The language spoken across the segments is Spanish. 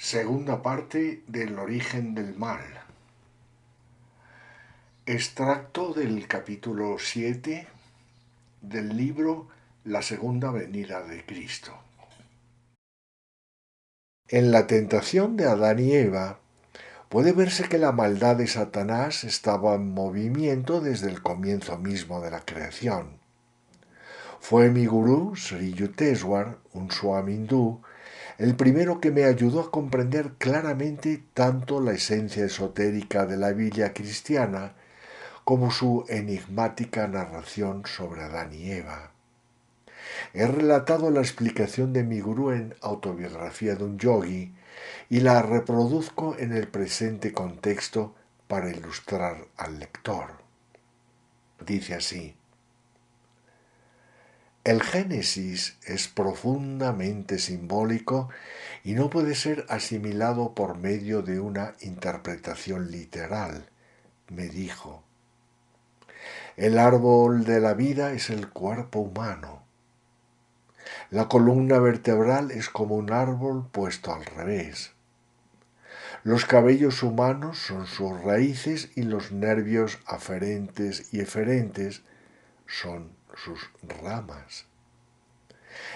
Segunda parte del origen del mal. Extracto del capítulo 7 del libro La segunda venida de Cristo. En la tentación de Adán y Eva puede verse que la maldad de Satanás estaba en movimiento desde el comienzo mismo de la creación. Fue mi gurú, Sri Yukteswar, un swami hindú, el primero que me ayudó a comprender claramente tanto la esencia esotérica de la Biblia cristiana como su enigmática narración sobre Adán y Eva. He relatado la explicación de mi gurú en Autobiografía de un Yogi y la reproduzco en el presente contexto para ilustrar al lector. Dice así: el Génesis es profundamente simbólico y no puede ser asimilado por medio de una interpretación literal, me dijo. El árbol de la vida es el cuerpo humano. La columna vertebral es como un árbol puesto al revés. Los cabellos humanos son sus raíces y los nervios aferentes y eferentes son sus ramas.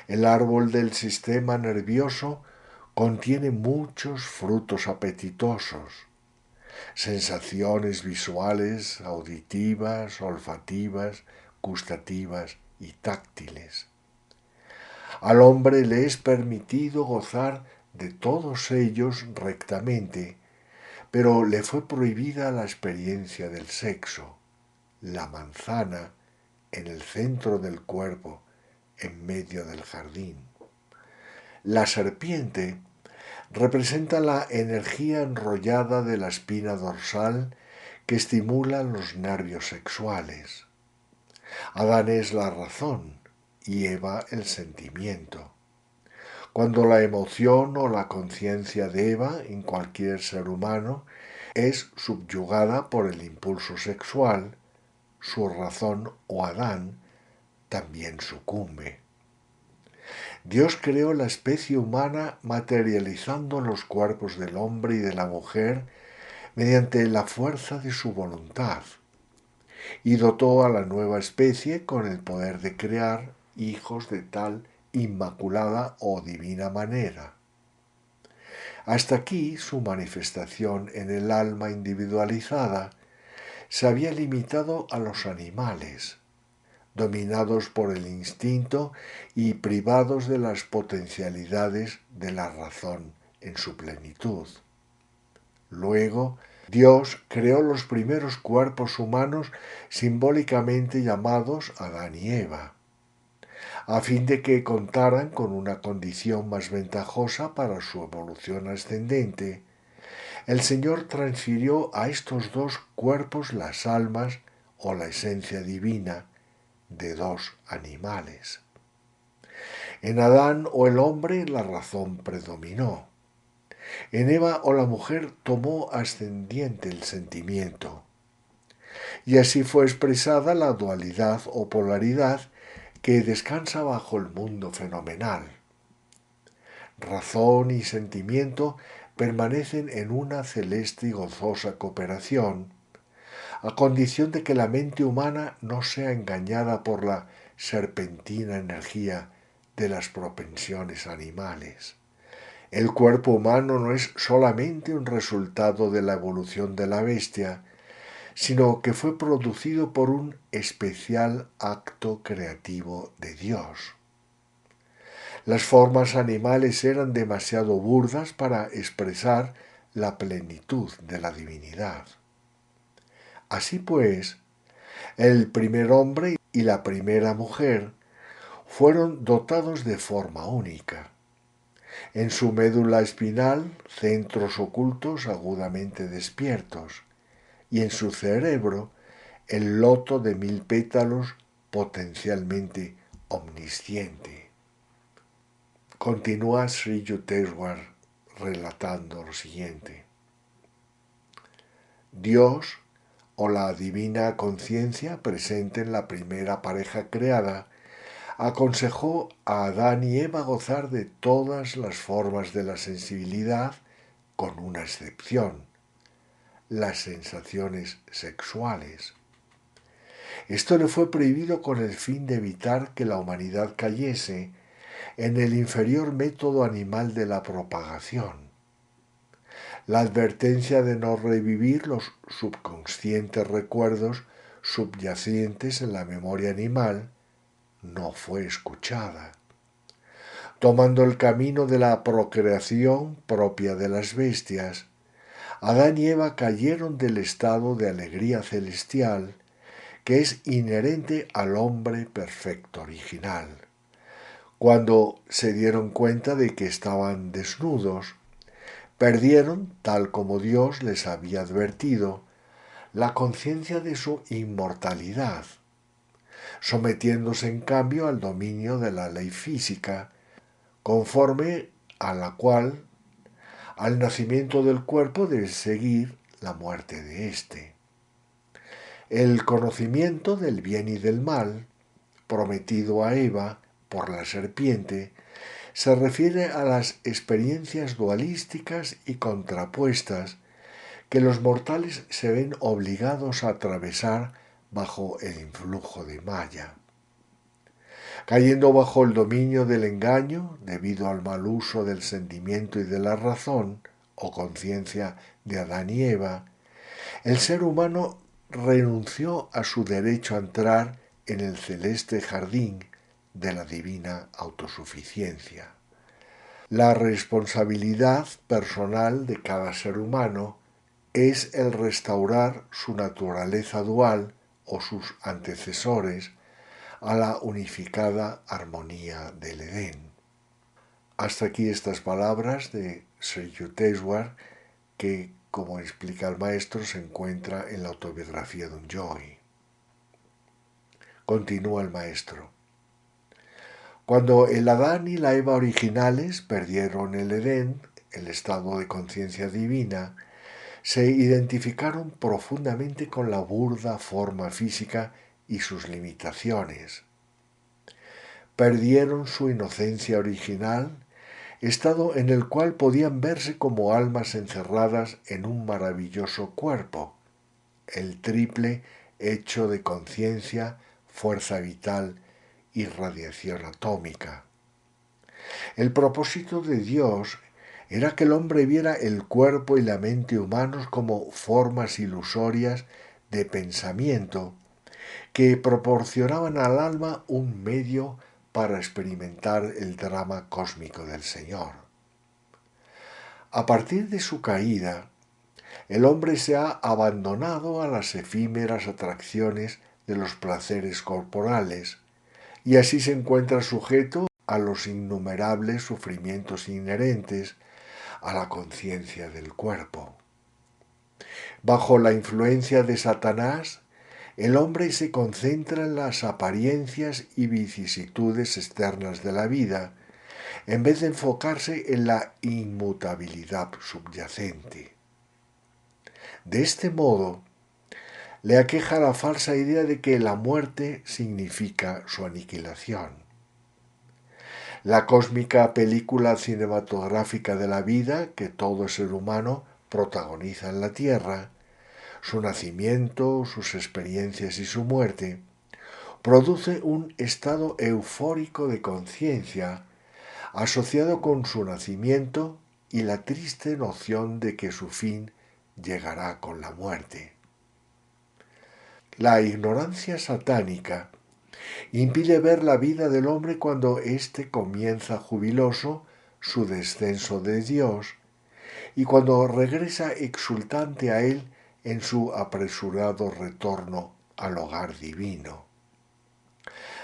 El árbol del sistema nervioso contiene muchos frutos apetitosos, sensaciones visuales, auditivas, olfativas, gustativas y táctiles. Al hombre le es permitido gozar de todos ellos rectamente, pero le fue prohibida la experiencia del sexo, la manzana en el centro del cuerpo, en medio del jardín. La serpiente representa la energía enrollada de la espina dorsal que estimula los nervios sexuales. Adán es la razón y Eva el sentimiento. Cuando la emoción o la conciencia de Eva en cualquier ser humano es subyugada por el impulso sexual, su razón o Adán también sucumbe. Dios creó la especie humana materializando los cuerpos del hombre y de la mujer mediante la fuerza de su voluntad y dotó a la nueva especie con el poder de crear hijos de tal inmaculada o divina manera. Hasta aquí su manifestación en el alma individualizada se había limitado a los animales, dominados por el instinto y privados de las potencialidades de la razón en su plenitud. Luego, Dios creó los primeros cuerpos humanos simbólicamente llamados Adán y Eva, a fin de que contaran con una condición más ventajosa para su evolución ascendente. El Señor transfirió a estos dos cuerpos las almas o la esencia divina de dos animales. En Adán o el hombre la razón predominó. En Eva o la mujer tomó ascendiente el sentimiento. Y así fue expresada la dualidad o polaridad que descansa bajo el mundo fenomenal. Razón y sentimiento permanecen en una celeste y gozosa cooperación, a condición de que la mente humana no sea engañada por la serpentina energía de las propensiones animales. El cuerpo humano no es solamente un resultado de la evolución de la bestia, sino que fue producido por un especial acto creativo de Dios. Las formas animales eran demasiado burdas para expresar la plenitud de la divinidad. Así pues, el primer hombre y la primera mujer fueron dotados de forma única. En su médula espinal, centros ocultos agudamente despiertos, y en su cerebro, el loto de 1000 pétalos potencialmente omnisciente. Continúa Sri Yukteswar relatando lo siguiente. Dios, o la divina conciencia presente en la primera pareja creada, aconsejó a Adán y Eva gozar de todas las formas de la sensibilidad con una excepción: las sensaciones sexuales. Esto le fue prohibido con el fin de evitar que la humanidad cayese en el inferior método animal de la propagación. La advertencia de no revivir los subconscientes recuerdos subyacentes en la memoria animal no fue escuchada. Tomando el camino de la procreación propia de las bestias, Adán y Eva cayeron del estado de alegría celestial que es inherente al hombre perfecto original. Cuando se dieron cuenta de que estaban desnudos, perdieron, tal como Dios les había advertido, la conciencia de su inmortalidad, sometiéndose en cambio al dominio de la ley física, conforme a la cual al nacimiento del cuerpo debe seguir la muerte de éste. El conocimiento del bien y del mal, prometido a Eva por la serpiente, se refiere a las experiencias dualísticas y contrapuestas que los mortales se ven obligados a atravesar bajo el influjo de Maya. Cayendo bajo el dominio del engaño, debido al mal uso del sentimiento y de la razón, o conciencia de Adán y Eva, el ser humano renunció a su derecho a entrar en el celeste jardín de la divina autosuficiencia. La responsabilidad personal de cada ser humano es el restaurar su naturaleza dual o sus antecesores a la unificada armonía del Edén. Hasta aquí estas palabras de Sri Yukteswar, que, como explica el maestro, se encuentra en la autobiografía de un yogi. Continúa el maestro. Cuando el Adán y la Eva originales perdieron el Edén, el estado de conciencia divina, se identificaron profundamente con la burda forma física y sus limitaciones. Perdieron su inocencia original, estado en el cual podían verse como almas encerradas en un maravilloso cuerpo, el triple hecho de conciencia, fuerza vital y radiación atómica. El propósito de Dios era que el hombre viera el cuerpo y la mente humanos como formas ilusorias de pensamiento que proporcionaban al alma un medio para experimentar el drama cósmico del Señor. A partir de su caída, el hombre se ha abandonado a las efímeras atracciones de los placeres corporales y así se encuentra sujeto a los innumerables sufrimientos inherentes a la conciencia del cuerpo. Bajo la influencia de Satanás, el hombre se concentra en las apariencias y vicisitudes externas de la vida, en vez de enfocarse en la inmutabilidad subyacente. De este modo, le aqueja la falsa idea de que la muerte significa su aniquilación. La cósmica película cinematográfica de la vida que todo ser humano protagoniza en la Tierra, su nacimiento, sus experiencias y su muerte, produce un estado eufórico de conciencia asociado con su nacimiento y la triste noción de que su fin llegará con la muerte. La ignorancia satánica impide ver la vida del hombre cuando éste comienza jubiloso su descenso de Dios y cuando regresa exultante a él en su apresurado retorno al hogar divino.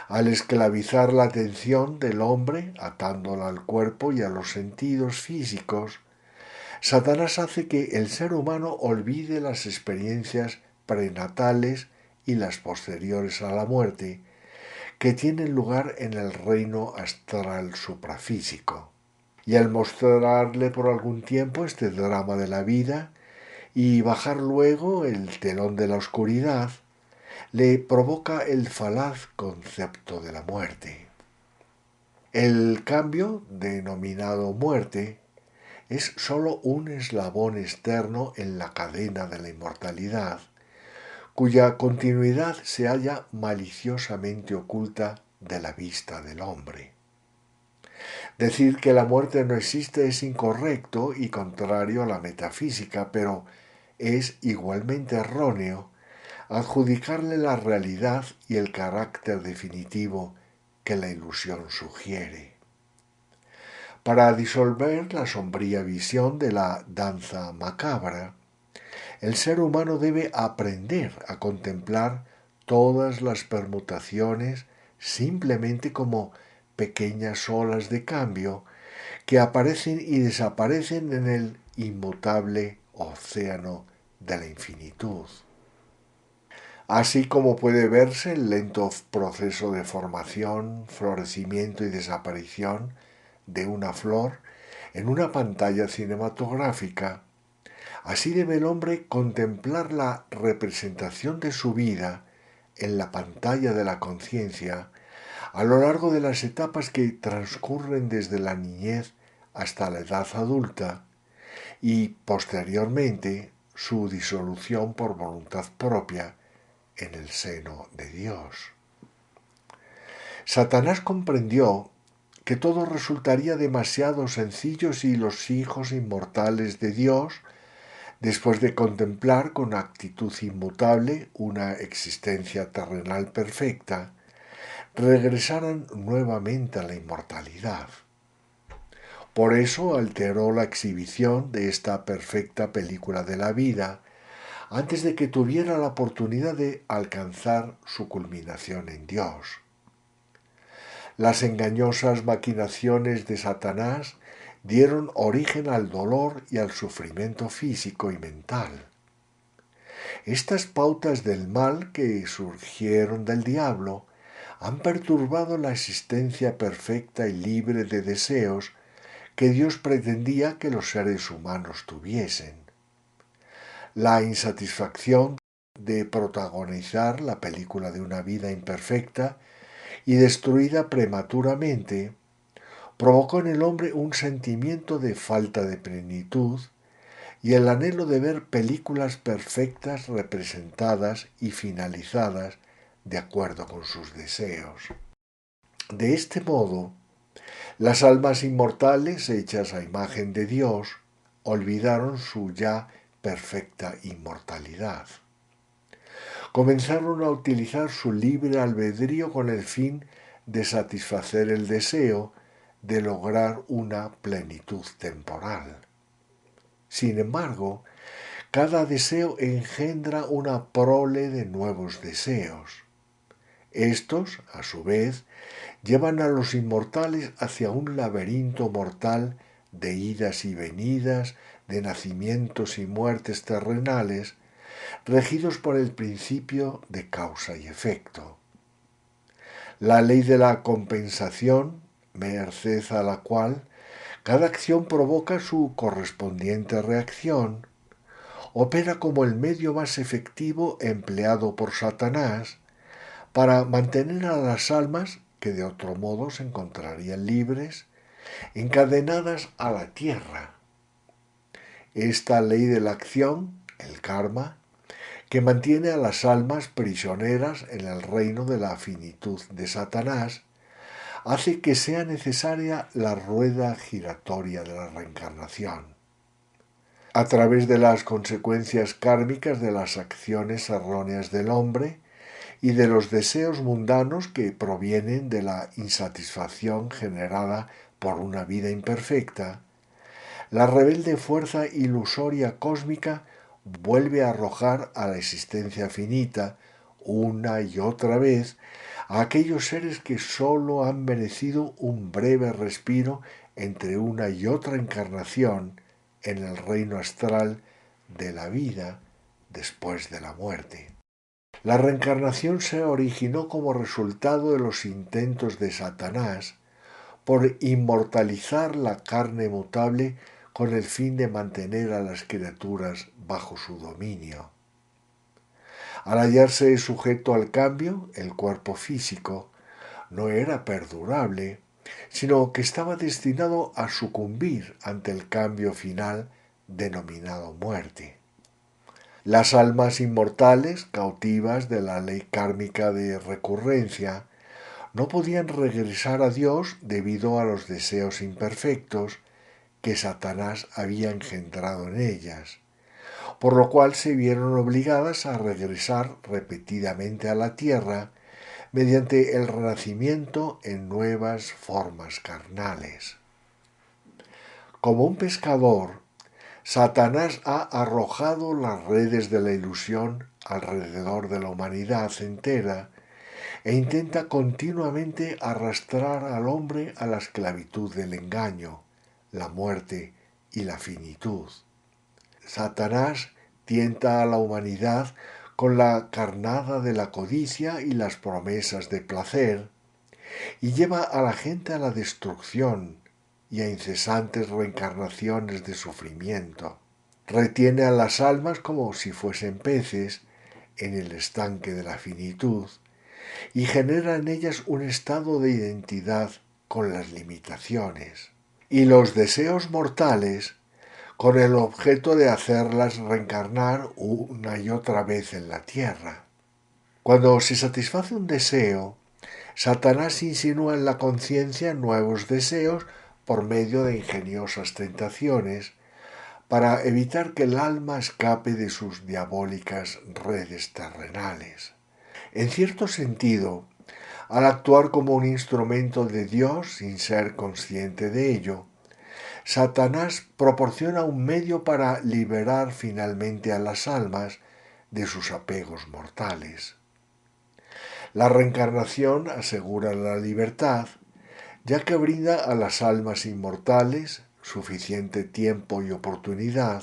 Al esclavizar la atención del hombre, atándola al cuerpo y a los sentidos físicos, Satanás hace que el ser humano olvide las experiencias prenatales y las posteriores a la muerte, que tienen lugar en el reino astral suprafísico. Y al mostrarle por algún tiempo este drama de la vida y bajar luego el telón de la oscuridad, le provoca el falaz concepto de la muerte. El cambio, denominado muerte, es sólo un eslabón externo en la cadena de la inmortalidad, cuya continuidad se halla maliciosamente oculta de la vista del hombre. Decir que la muerte no existe es incorrecto y contrario a la metafísica, pero es igualmente erróneo adjudicarle la realidad y el carácter definitivo que la ilusión sugiere. Para disolver la sombría visión de la danza macabra, el ser humano debe aprender a contemplar todas las permutaciones simplemente como pequeñas olas de cambio que aparecen y desaparecen en el inmutable océano de la infinitud. Así como puede verse el lento proceso de formación, florecimiento y desaparición de una flor en una pantalla cinematográfica, así debe el hombre contemplar la representación de su vida en la pantalla de la conciencia a lo largo de las etapas que transcurren desde la niñez hasta la edad adulta y posteriormente su disolución por voluntad propia en el seno de Dios. Satanás comprendió que todo resultaría demasiado sencillo si los hijos inmortales de Dios, después de contemplar con actitud inmutable una existencia terrenal perfecta, regresaran nuevamente a la inmortalidad. Por eso alteró la exhibición de esta perfecta película de la vida antes de que tuviera la oportunidad de alcanzar su culminación en Dios. Las engañosas maquinaciones de Satanás dieron origen al dolor y al sufrimiento físico y mental. Estas pautas del mal que surgieron del diablo han perturbado la existencia perfecta y libre de deseos que Dios pretendía que los seres humanos tuviesen. La insatisfacción de protagonizar la película de una vida imperfecta y destruida prematuramente provocó en el hombre un sentimiento de falta de plenitud y el anhelo de ver películas perfectas representadas y finalizadas de acuerdo con sus deseos. De este modo, las almas inmortales hechas a imagen de Dios olvidaron su ya perfecta inmortalidad. Comenzaron a utilizar su libre albedrío con el fin de satisfacer el deseo de lograr una plenitud temporal. Sin embargo, cada deseo engendra una prole de nuevos deseos. Estos, a su vez, llevan a los inmortales hacia un laberinto mortal de idas y venidas, de nacimientos y muertes terrenales, regidos por el principio de causa y efecto. La ley de la compensación, merced a la cual cada acción provoca su correspondiente reacción, opera como el medio más efectivo empleado por Satanás para mantener a las almas que de otro modo se encontrarían libres, encadenadas a la tierra. Esta ley de la acción, el karma, que mantiene a las almas prisioneras en el reino de la finitud de Satanás, hace que sea necesaria la rueda giratoria de la reencarnación. A través de las consecuencias kármicas de las acciones erróneas del hombre y de los deseos mundanos que provienen de la insatisfacción generada por una vida imperfecta, la rebelde fuerza ilusoria cósmica vuelve a arrojar a la existencia finita una y otra vez a aquellos seres que sólo han merecido un breve respiro entre una y otra encarnación en el reino astral de la vida después de la muerte. La reencarnación se originó como resultado de los intentos de Satanás por inmortalizar la carne mutable con el fin de mantener a las criaturas bajo su dominio. Al hallarse sujeto al cambio, el cuerpo físico no era perdurable sino que estaba destinado a sucumbir ante el cambio final denominado muerte. Las almas inmortales, cautivas de la ley kármica de recurrencia, no podían regresar a Dios debido a los deseos imperfectos que Satanás había engendrado en ellas, por lo cual se vieron obligadas a regresar repetidamente a la tierra mediante el renacimiento en nuevas formas carnales. Como un pescador, Satanás ha arrojado las redes de la ilusión alrededor de la humanidad entera e intenta continuamente arrastrar al hombre a la esclavitud del engaño, la muerte y la finitud. Satanás tienta a la humanidad con la carnada de la codicia y las promesas de placer, y lleva a la gente a la destrucción y a incesantes reencarnaciones de sufrimiento. Retiene a las almas como si fuesen peces en el estanque de la finitud y genera en ellas un estado de identidad con las limitaciones. Y los deseos mortales con el objeto de hacerlas reencarnar una y otra vez en la tierra. Cuando se satisface un deseo, Satanás insinúa en la conciencia nuevos deseos por medio de ingeniosas tentaciones para evitar que el alma escape de sus diabólicas redes terrenales. En cierto sentido, al actuar como un instrumento de Dios sin ser consciente de ello, Satanás proporciona un medio para liberar finalmente a las almas de sus apegos mortales. La reencarnación asegura la libertad, ya que brinda a las almas inmortales suficiente tiempo y oportunidad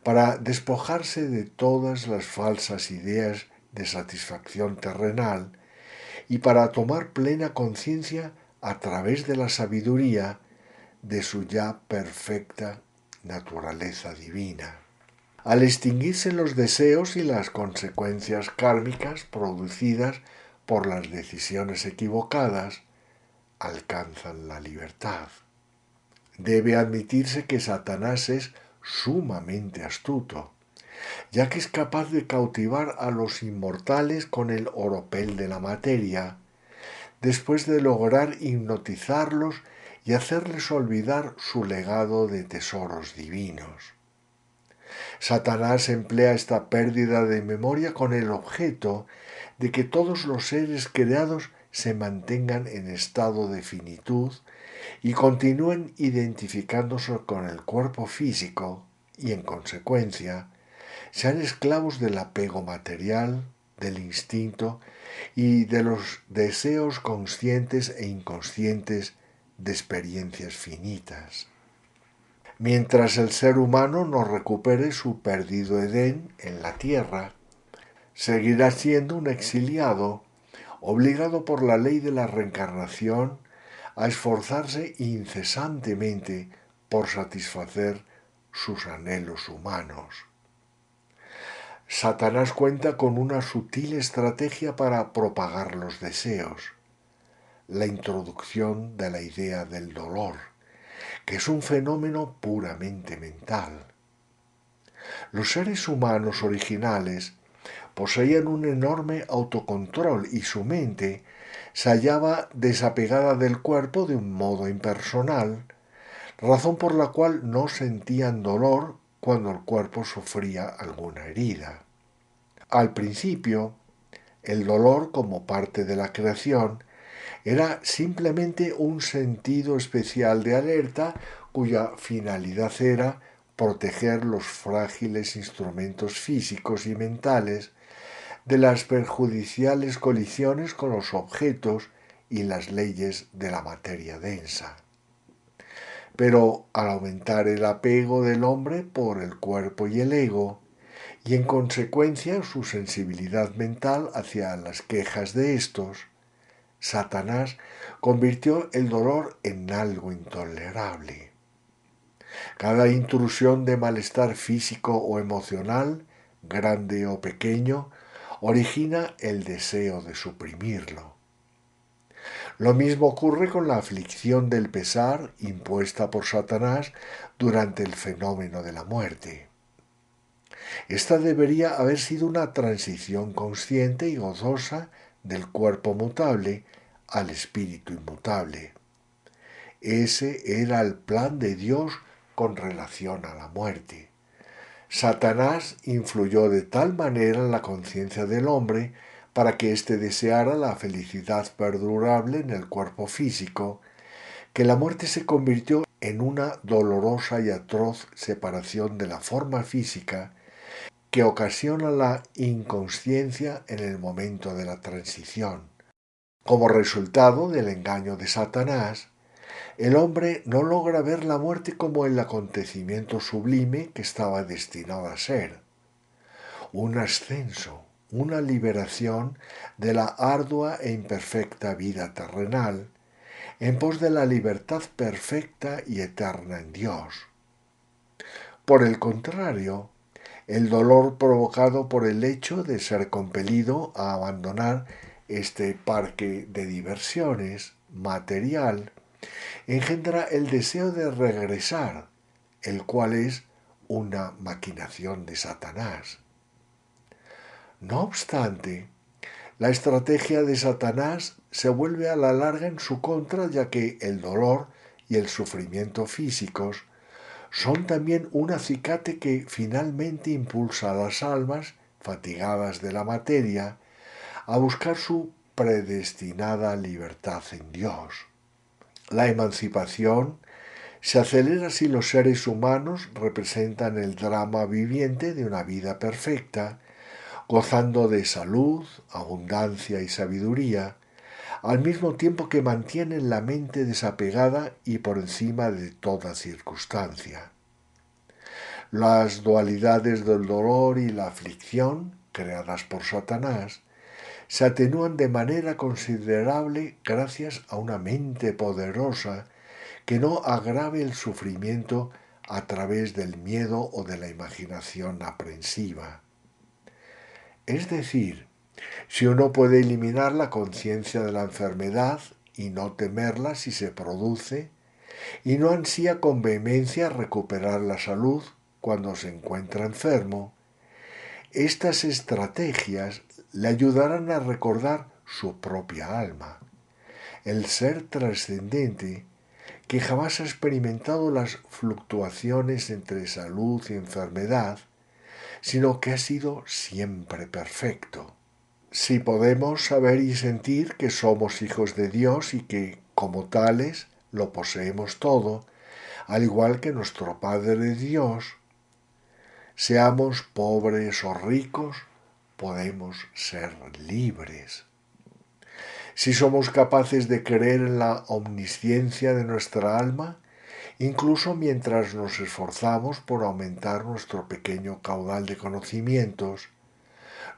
para despojarse de todas las falsas ideas de satisfacción terrenal y para tomar plena conciencia a través de la sabiduría de su ya perfecta naturaleza divina. Al extinguirse los deseos y las consecuencias kármicas producidas por las decisiones equivocadas, alcanzan la libertad. Debe admitirse que Satanás es sumamente astuto, ya que es capaz de cautivar a los inmortales con el oropel de la materia, después de lograr hipnotizarlos y hacerles olvidar su legado de tesoros divinos. Satanás emplea esta pérdida de memoria con el objeto de que todos los seres creados se mantengan en estado de finitud y continúen identificándose con el cuerpo físico y, en consecuencia, sean esclavos del apego material, del instinto y de los deseos conscientes e inconscientes de experiencias finitas. Mientras el ser humano no recupere su perdido Edén en la tierra, seguirá siendo un exiliado, obligado por la ley de la reencarnación a esforzarse incesantemente por satisfacer sus anhelos humanos. Satanás cuenta con una sutil estrategia para propagar los deseos, la introducción de la idea del dolor, que es un fenómeno puramente mental. Los seres humanos originales poseían un enorme autocontrol y su mente se hallaba desapegada del cuerpo de un modo impersonal, razón por la cual no sentían dolor cuando el cuerpo sufría alguna herida. Al principio, el dolor como parte de la creación era simplemente un sentido especial de alerta cuya finalidad era proteger los frágiles instrumentos físicos y mentales de las perjudiciales colisiones con los objetos y las leyes de la materia densa. Pero al aumentar el apego del hombre por el cuerpo y el ego, y en consecuencia su sensibilidad mental hacia las quejas de estos, Satanás convirtió el dolor en algo intolerable. Cada intrusión de malestar físico o emocional, grande o pequeño, origina el deseo de suprimirlo. Lo mismo ocurre con la aflicción del pesar impuesta por Satanás durante el fenómeno de la muerte. Esta debería haber sido una transición consciente y gozosa del cuerpo mutable al espíritu inmutable. Ese era el plan de Dios con relación a la muerte. Satanás influyó de tal manera en la conciencia del hombre para que éste deseara la felicidad perdurable en el cuerpo físico, que la muerte se convirtió en una dolorosa y atroz separación de la forma física que ocasiona la inconsciencia en el momento de la transición. Como resultado del engaño de Satanás, el hombre no logra ver la muerte como el acontecimiento sublime que estaba destinado a ser, un ascenso, una liberación de la ardua e imperfecta vida terrenal, en pos de la libertad perfecta y eterna en Dios. Por el contrario, el dolor provocado por el hecho de ser compelido a abandonar este parque de diversiones material engendra el deseo de regresar, el cual es una maquinación de Satanás. No obstante, la estrategia de Satanás se vuelve a la larga en su contra, ya que el dolor y el sufrimiento físicos son también un acicate que finalmente impulsa a las almas fatigadas de la materia a buscar su predestinada libertad en Dios. La emancipación se acelera si los seres humanos representan el drama viviente de una vida perfecta, gozando de salud, abundancia y sabiduría, al mismo tiempo que mantienen la mente desapegada y por encima de toda circunstancia. Las dualidades del dolor y la aflicción, creadas por Satanás, se atenúan de manera considerable gracias a una mente poderosa que no agrave el sufrimiento a través del miedo o de la imaginación aprensiva. Es decir, si uno puede eliminar la conciencia de la enfermedad y no temerla si se produce, y no ansía con vehemencia recuperar la salud cuando se encuentra enfermo, estas estrategias le ayudarán a recordar su propia alma, el ser trascendente que jamás ha experimentado las fluctuaciones entre salud y enfermedad, sino que ha sido siempre perfecto. Si podemos saber y sentir que somos hijos de Dios y que, como tales, lo poseemos todo, al igual que nuestro Padre Dios, seamos pobres o ricos, podemos ser libres. Si somos capaces de creer en la omnisciencia de nuestra alma, incluso mientras nos esforzamos por aumentar nuestro pequeño caudal de conocimientos,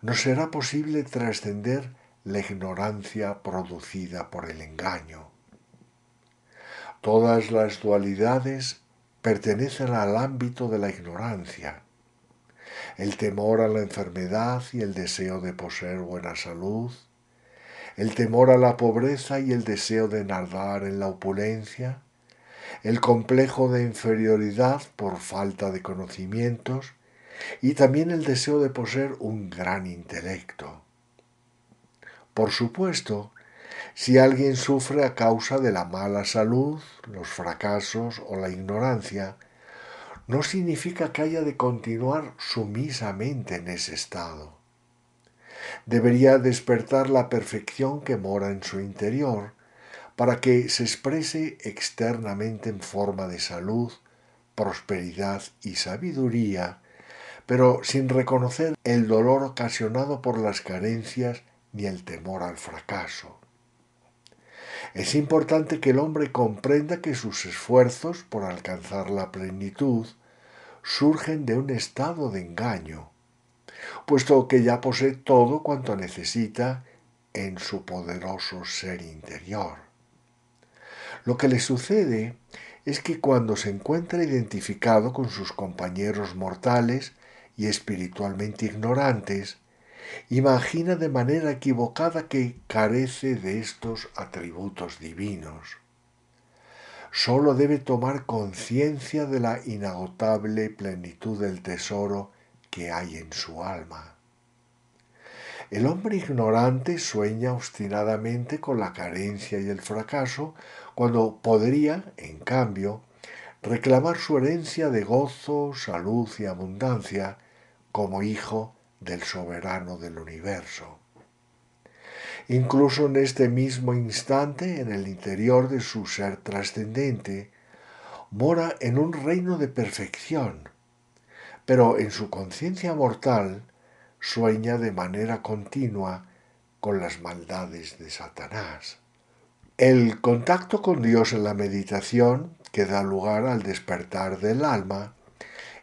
nos será posible trascender la ignorancia producida por el engaño. Todas las dualidades pertenecen al ámbito de la ignorancia. El temor a la enfermedad y el deseo de poseer buena salud, el temor a la pobreza y el deseo de nadar en la opulencia, el complejo de inferioridad por falta de conocimientos y también el deseo de poseer un gran intelecto. Por supuesto, si alguien sufre a causa de la mala salud, los fracasos o la ignorancia, no significa que haya de continuar sumisamente en ese estado. Debería despertar la perfección que mora en su interior para que se exprese externamente en forma de salud, prosperidad y sabiduría, pero sin reconocer el dolor ocasionado por las carencias ni el temor al fracaso. Es importante que el hombre comprenda que sus esfuerzos por alcanzar la plenitud surgen de un estado de engaño, puesto que ya posee todo cuanto necesita en su poderoso ser interior. Lo que le sucede es que cuando se encuentra identificado con sus compañeros mortales y espiritualmente ignorantes, imagina de manera equivocada que carece de estos atributos divinos. Solo debe tomar conciencia de la inagotable plenitud del tesoro que hay en su alma. El hombre ignorante sueña obstinadamente con la carencia y el fracaso cuando podría, en cambio, reclamar su herencia de gozo, salud y abundancia como hijo del soberano del universo. Incluso en este mismo instante, en el interior de su ser trascendente, mora en un reino de perfección, pero en su conciencia mortal sueña de manera continua con las maldades de Satanás. El contacto con Dios en la meditación, que da lugar al despertar del alma,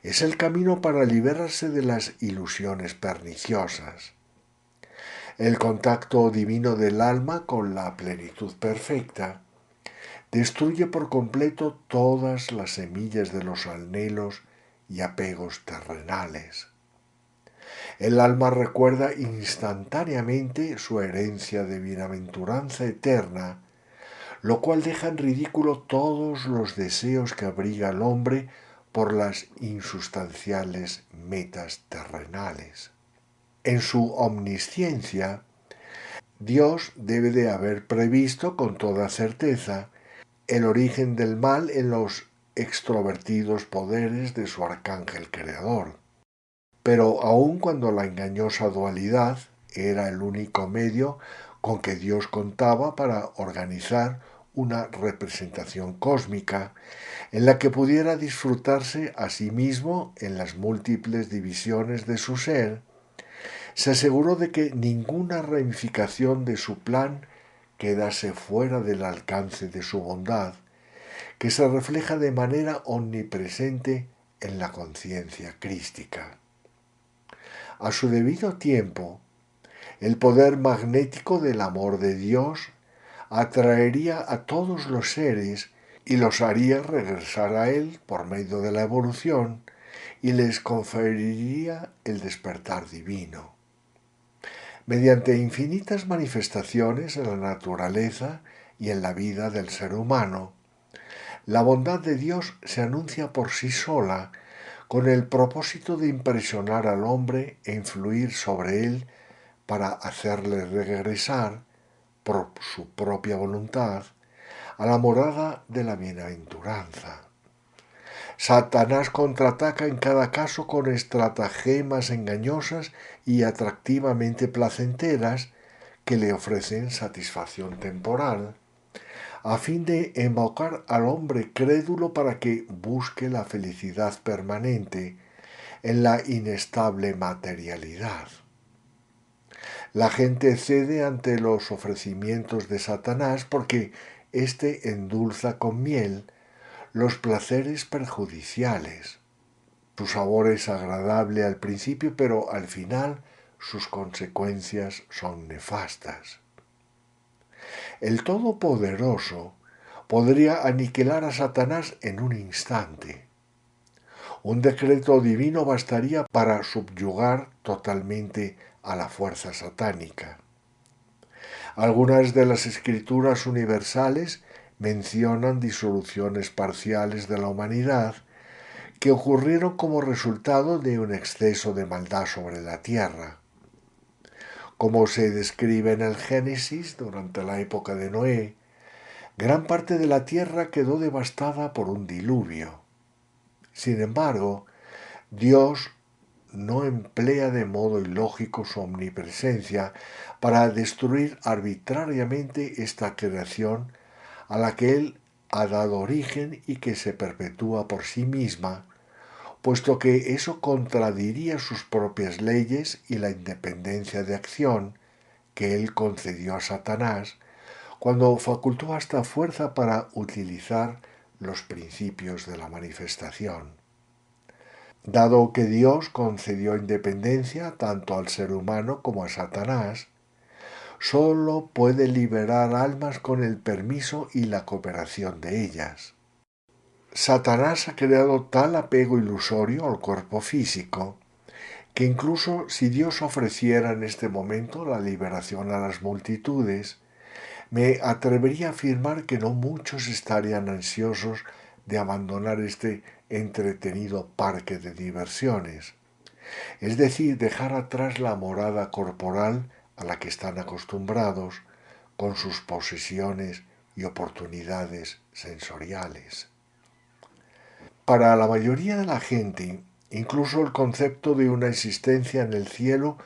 es el camino para liberarse de las ilusiones perniciosas. El contacto divino del alma con la plenitud perfecta destruye por completo todas las semillas de los anhelos y apegos terrenales. El alma recuerda instantáneamente su herencia de bienaventuranza eterna, lo cual deja en ridículo todos los deseos que abriga el hombre por las insustanciales metas terrenales. En su omnisciencia, Dios debe de haber previsto con toda certeza el origen del mal en los extrovertidos poderes de su arcángel creador. Pero aun cuando la engañosa dualidad era el único medio con que Dios contaba para organizar una representación cósmica en la que pudiera disfrutarse a sí mismo en las múltiples divisiones de su ser, se aseguró de que ninguna ramificación de su plan quedase fuera del alcance de su bondad, que se refleja de manera omnipresente en la conciencia crística. A su debido tiempo, el poder magnético del amor de Dios atraería a todos los seres y los haría regresar a Él por medio de la evolución y les conferiría el despertar divino. Mediante infinitas manifestaciones en la naturaleza y en la vida del ser humano, la bondad de Dios se anuncia por sí sola con el propósito de impresionar al hombre e influir sobre él para hacerle regresar, por su propia voluntad, a la morada de la bienaventuranza. Satanás contraataca en cada caso con estratagemas engañosas y atractivamente placenteras que le ofrecen satisfacción temporal, a fin de embaucar al hombre crédulo para que busque la felicidad permanente en la inestable materialidad. La gente cede ante los ofrecimientos de Satanás porque éste endulza con miel los placeres perjudiciales. Su sabor es agradable al principio, pero al final sus consecuencias son nefastas. El Todopoderoso podría aniquilar a Satanás en un instante. Un decreto divino bastaría para subyugar totalmente a la fuerza satánica. Algunas de las escrituras universales mencionan disoluciones parciales de la humanidad que ocurrieron como resultado de un exceso de maldad sobre la tierra. Como se describe en el Génesis durante la época de Noé, gran parte de la tierra quedó devastada por un diluvio. Sin embargo, Dios no emplea de modo ilógico su omnipresencia para destruir arbitrariamente esta creación a la que Él ha dado origen y que se perpetúa por sí misma, puesto que eso contradiría sus propias leyes y la independencia de acción que Él concedió a Satanás cuando facultó hasta fuerza para utilizar los principios de la manifestación. Dado que Dios concedió independencia tanto al ser humano como a Satanás, sólo puede liberar almas con el permiso y la cooperación de ellas. Satanás ha creado tal apego ilusorio al cuerpo físico que incluso si Dios ofreciera en este momento la liberación a las multitudes, me atrevería a afirmar que no muchos estarían ansiosos de abandonar este entretenido parque de diversiones, es decir, dejar atrás la morada corporal a la que están acostumbrados con sus posesiones y oportunidades sensoriales. Para la mayoría de la gente, incluso el concepto de una existencia en el cielo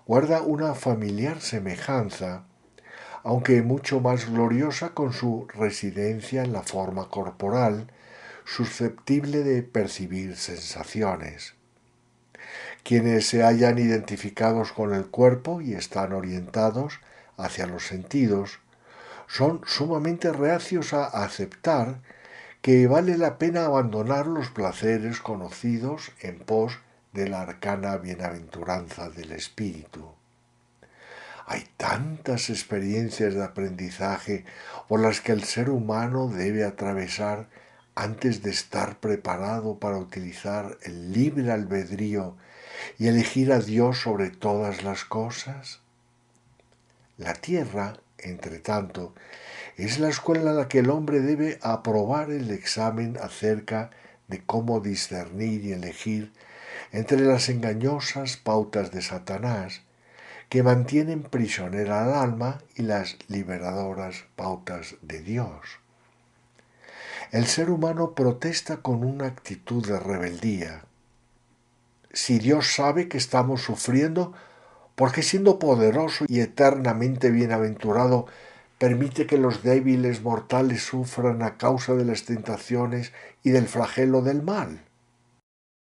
guarda una familiar semejanza, aunque mucho más gloriosa con su residencia en la forma corporal, susceptible de percibir sensaciones. Quienes se hallan identificados con el cuerpo y están orientados hacia los sentidos, son sumamente reacios a aceptar que vale la pena abandonar los placeres conocidos en pos de la arcana bienaventuranza del espíritu. Hay tantas experiencias de aprendizaje por las que el ser humano debe atravesar antes de estar preparado para utilizar el libre albedrío y elegir a Dios sobre todas las cosas. La tierra, entre tanto, es la escuela en la que el hombre debe aprobar el examen acerca de cómo discernir y elegir entre las engañosas pautas de Satanás que mantienen prisionera al alma y las liberadoras pautas de Dios. El ser humano protesta con una actitud de rebeldía. Si Dios sabe que estamos sufriendo, ¿por qué siendo poderoso y eternamente bienaventurado permite que los débiles mortales sufran a causa de las tentaciones y del flagelo del mal?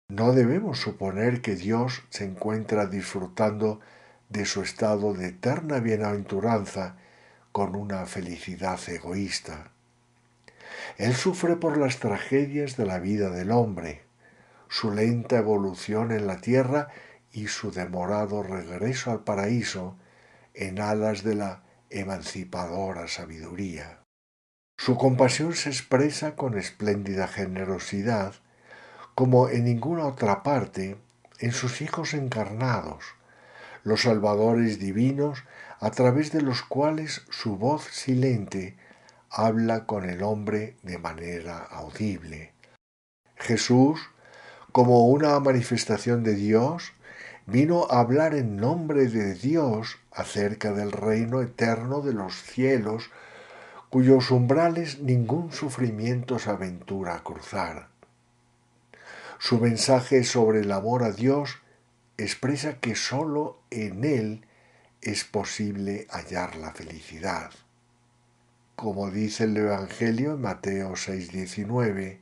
No debemos suponer que Dios se encuentra disfrutando de su estado de eterna bienaventuranza con una felicidad egoísta. Él sufre por las tragedias de la vida del hombre, su lenta evolución en la tierra y su demorado regreso al paraíso en alas de la emancipadora sabiduría. Su compasión se expresa con espléndida generosidad, como en ninguna otra parte, en sus hijos encarnados, los salvadores divinos a través de los cuales su voz silente habla con el hombre de manera audible. Jesús, como una manifestación de Dios, vino a hablar en nombre de Dios acerca del reino eterno de los cielos, cuyos umbrales ningún sufrimiento se aventura a cruzar. Su mensaje sobre el amor a Dios expresa que sólo en Él es posible hallar la felicidad. Como dice el Evangelio en Mateo 6:19,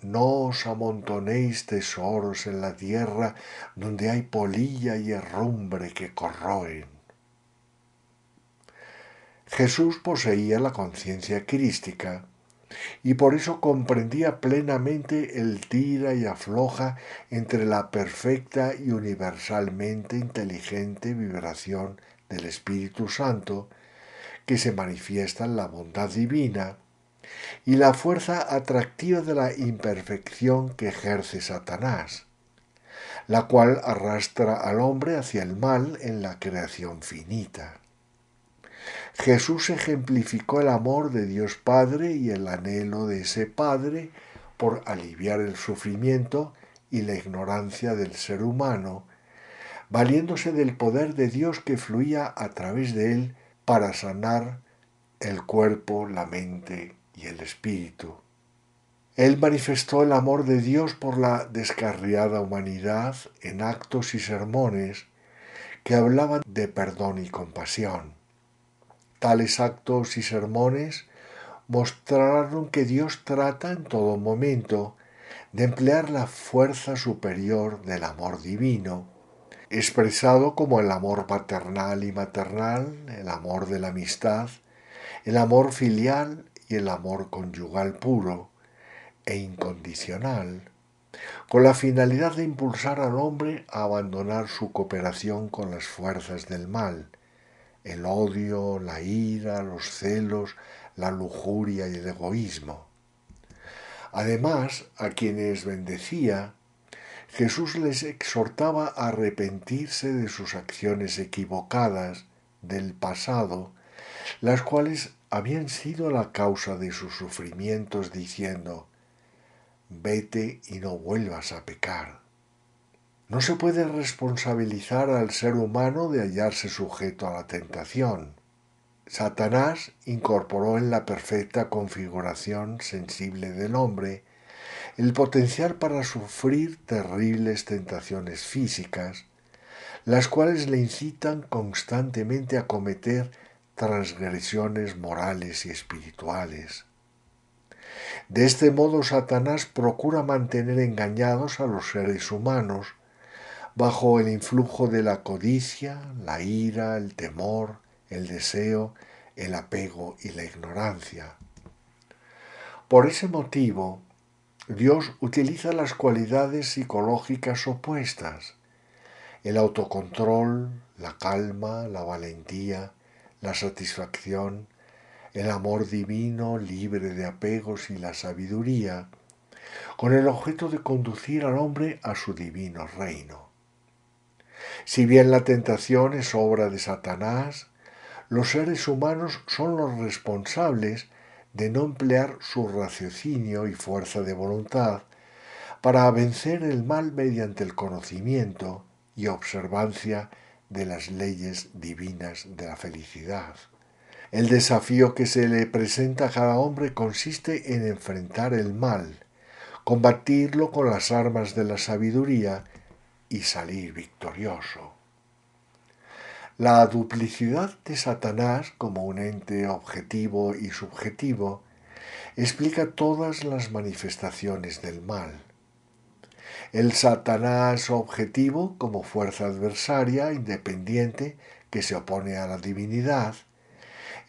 no os amontonéis tesoros en la tierra donde hay polilla y herrumbre que corroen. Jesús poseía la conciencia crística y por eso comprendía plenamente el tira y afloja entre la perfecta y universalmente inteligente vibración del Espíritu Santo que se manifiesta en la bondad divina y la fuerza atractiva de la imperfección que ejerce Satanás, la cual arrastra al hombre hacia el mal en la creación finita. Jesús ejemplificó el amor de Dios Padre y el anhelo de ese Padre por aliviar el sufrimiento y la ignorancia del ser humano, valiéndose del poder de Dios que fluía a través de él para sanar el cuerpo, la mente y el espíritu. Él manifestó el amor de Dios por la descarriada humanidad en actos y sermones que hablaban de perdón y compasión. Tales actos y sermones mostraron que Dios trata en todo momento de emplear la fuerza superior del amor divino, expresado como el amor paternal y maternal, el amor de la amistad, el amor filial y el amor conyugal puro e incondicional, con la finalidad de impulsar al hombre a abandonar su cooperación con las fuerzas del mal, el odio, la ira, los celos, la lujuria y el egoísmo. Además, a quienes bendecía, Jesús les exhortaba a arrepentirse de sus acciones equivocadas del pasado, las cuales habían sido la causa de sus sufrimientos, diciendo: vete y no vuelvas a pecar. No se puede responsabilizar al ser humano de hallarse sujeto a la tentación. Satanás incorporó en la perfecta configuración sensible del hombre el potencial para sufrir terribles tentaciones físicas, las cuales le incitan constantemente a cometer transgresiones morales y espirituales. De este modo, Satanás procura mantener engañados a los seres humanos bajo el influjo de la codicia, la ira, el temor, el deseo, el apego y la ignorancia. Por ese motivo, Dios utiliza las cualidades psicológicas opuestas: el autocontrol, la calma, la valentía, la satisfacción, el amor divino libre de apegos y la sabiduría, con el objeto de conducir al hombre a su divino reino. Si bien la tentación es obra de Satanás, los seres humanos son los responsables de no emplear su raciocinio y fuerza de voluntad para vencer el mal mediante el conocimiento y observancia de las leyes divinas de la felicidad. El desafío que se le presenta a cada hombre consiste en enfrentar el mal, combatirlo con las armas de la sabiduría y salir victorioso. La duplicidad de Satanás como un ente objetivo y subjetivo explica todas las manifestaciones del mal. El Satanás objetivo como fuerza adversaria, independiente, que se opone a la divinidad,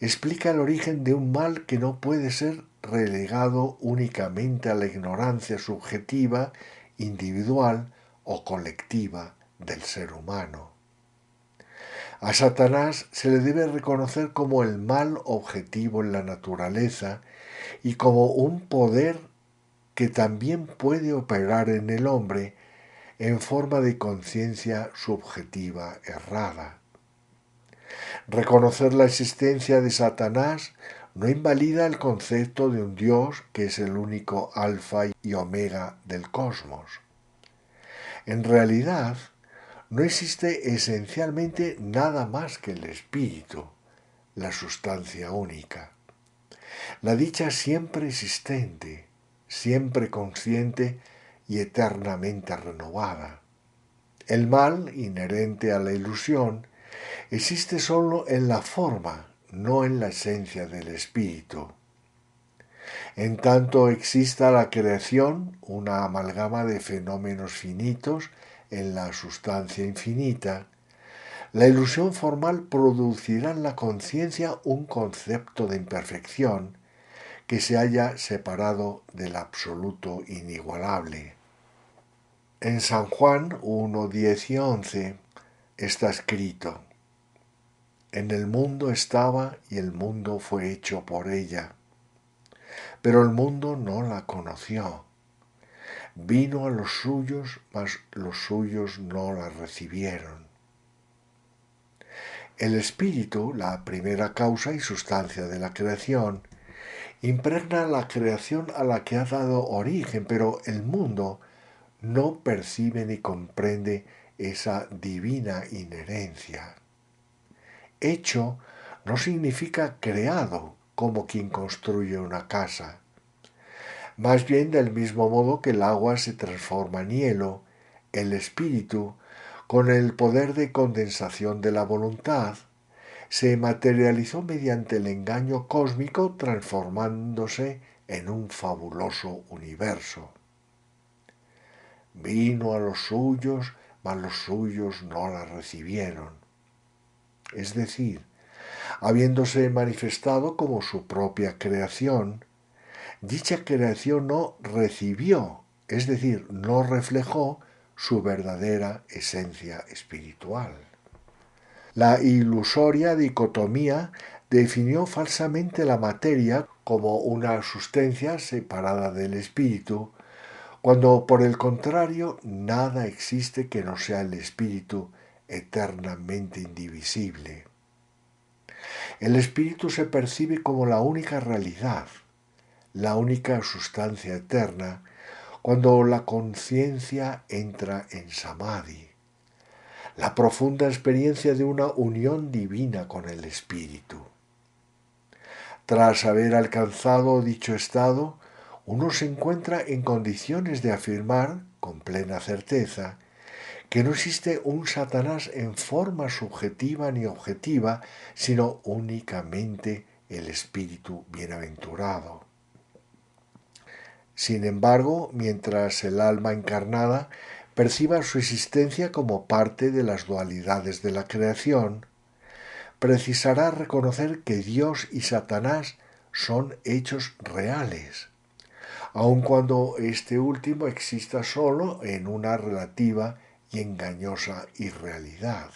explica el origen de un mal que no puede ser relegado únicamente a la ignorancia subjetiva, individual o colectiva del ser humano. A Satanás se le debe reconocer como el mal objetivo en la naturaleza y como un poder que también puede operar en el hombre en forma de conciencia subjetiva errada. Reconocer la existencia de Satanás no invalida el concepto de un Dios que es el único alfa y omega del cosmos. En realidad, no existe esencialmente nada más que el espíritu, la sustancia única. La dicha siempre existente, siempre consciente y eternamente renovada. El mal, inherente a la ilusión, existe sólo en la forma, no en la esencia del espíritu. En tanto exista la creación, una amalgama de fenómenos finitos en la sustancia infinita, la ilusión formal producirá en la conciencia un concepto de imperfección que se halla separado del absoluto inigualable. En San Juan 1, 10 y 11 está escrito: en el mundo estaba y el mundo fue hecho por ella, pero el mundo no la conoció. Vino a los suyos, mas los suyos no la recibieron. El espíritu, la primera causa y sustancia de la creación, impregna la creación a la que ha dado origen, pero el mundo no percibe ni comprende esa divina inherencia. Hecho no significa creado, como quien construye una casa. Más bien, del mismo modo que el agua se transforma en hielo, el espíritu, con el poder de condensación de la voluntad, se materializó mediante el engaño cósmico, transformándose en un fabuloso universo. Vino a los suyos, mas los suyos no la recibieron. Es decir, habiéndose manifestado como su propia creación, dicha creación no recibió, es decir, no reflejó su verdadera esencia espiritual. La ilusoria dicotomía definió falsamente la materia como una sustancia separada del espíritu, cuando por el contrario nada existe que no sea el espíritu eternamente indivisible. El espíritu se percibe como la única realidad, la única sustancia eterna, cuando la conciencia entra en samadhi, la profunda experiencia de una unión divina con el espíritu. Tras haber alcanzado dicho estado, uno se encuentra en condiciones de afirmar, con plena certeza, que no existe un Satanás en forma subjetiva ni objetiva, sino únicamente el espíritu bienaventurado. Sin embargo, mientras el alma encarnada perciba su existencia como parte de las dualidades de la creación, precisará reconocer que Dios y Satanás son hechos reales, aun cuando este último exista solo en una relativa y engañosa irrealidad.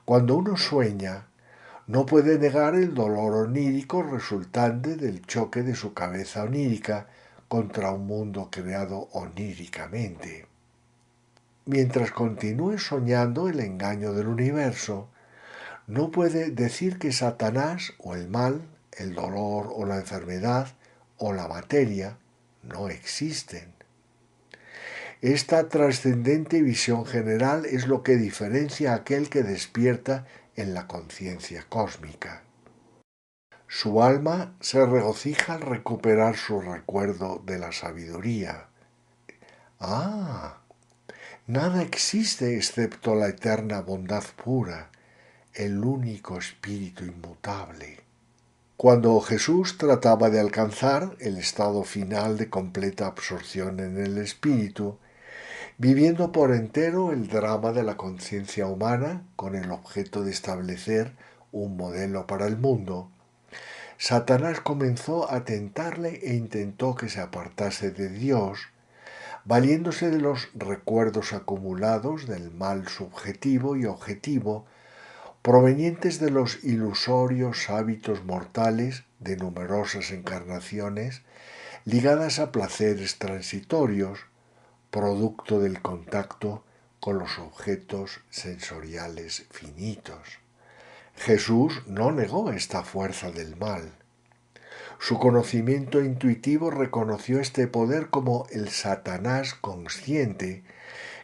Cuando uno sueña, no puede negar el dolor onírico resultante del choque de su cabeza onírica contra un mundo creado oníricamente. Mientras continúe soñando el engaño del universo, no puede decir que Satanás o el mal, el dolor o la enfermedad o la materia no existen. Esta trascendente visión general es lo que diferencia a aquel que despierta en la conciencia cósmica. Su alma se regocija al recuperar su recuerdo de la sabiduría. Ah, nada existe excepto la eterna bondad pura, el único espíritu inmutable. Cuando Jesús trataba de alcanzar el estado final de completa absorción en el espíritu, viviendo por entero el drama de la conciencia humana con el objeto de establecer un modelo para el mundo, Satanás comenzó a tentarle e intentó que se apartase de Dios, valiéndose de los recuerdos acumulados del mal subjetivo y objetivo provenientes de los ilusorios hábitos mortales de numerosas encarnaciones ligadas a placeres transitorios, producto del contacto con los objetos sensoriales finitos. Jesús no negó esta fuerza del mal. Su conocimiento intuitivo reconoció este poder como el Satanás consciente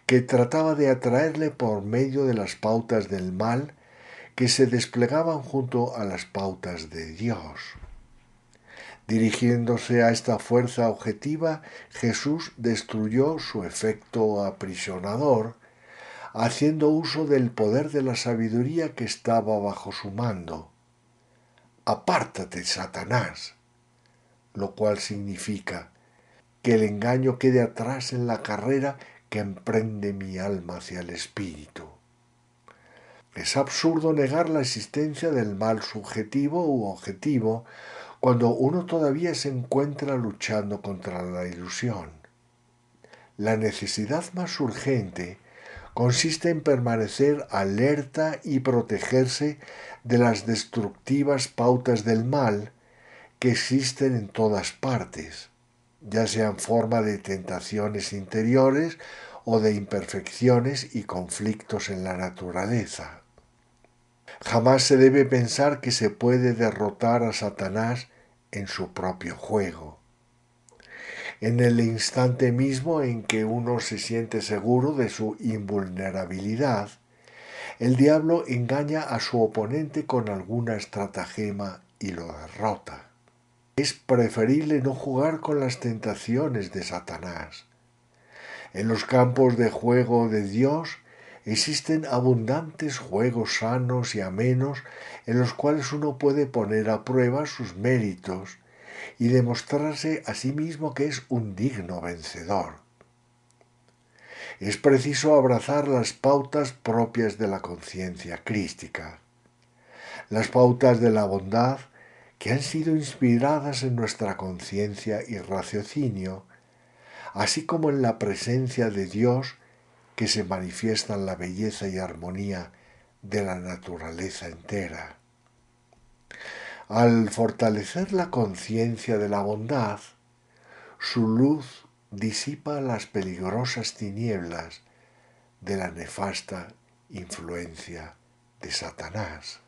que trataba de atraerle por medio de las pautas del mal que se desplegaban junto a las pautas de Dios. Dirigiéndose a esta fuerza objetiva, Jesús destruyó su efecto aprisionador, haciendo uso del poder de la sabiduría que estaba bajo su mando. Apártate, Satanás, lo cual significa que el engaño quede atrás en la carrera que emprende mi alma hacia el espíritu. Es absurdo negar la existencia del mal subjetivo u objetivo cuando uno todavía se encuentra luchando contra la ilusión. La necesidad más urgente consiste en permanecer alerta y protegerse de las destructivas pautas del mal que existen en todas partes, ya sea en forma de tentaciones interiores o de imperfecciones y conflictos en la naturaleza. Jamás se debe pensar que se puede derrotar a Satanás en su propio juego. En el instante mismo en que uno se siente seguro de su invulnerabilidad, el diablo engaña a su oponente con alguna estratagema y lo derrota. Es preferible no jugar con las tentaciones de Satanás. En los campos de juego de Dios existen abundantes juegos sanos y amenos en los cuales uno puede poner a prueba sus méritos y demostrarse a sí mismo que es un digno vencedor. Es preciso abrazar las pautas propias de la conciencia crística, las pautas de la bondad que han sido inspiradas en nuestra conciencia y raciocinio, así como en la presencia de Dios que se manifiesta en la belleza y armonía de la naturaleza entera. Al fortalecer la conciencia de la bondad, su luz disipa las peligrosas tinieblas de la nefasta influencia de Satanás.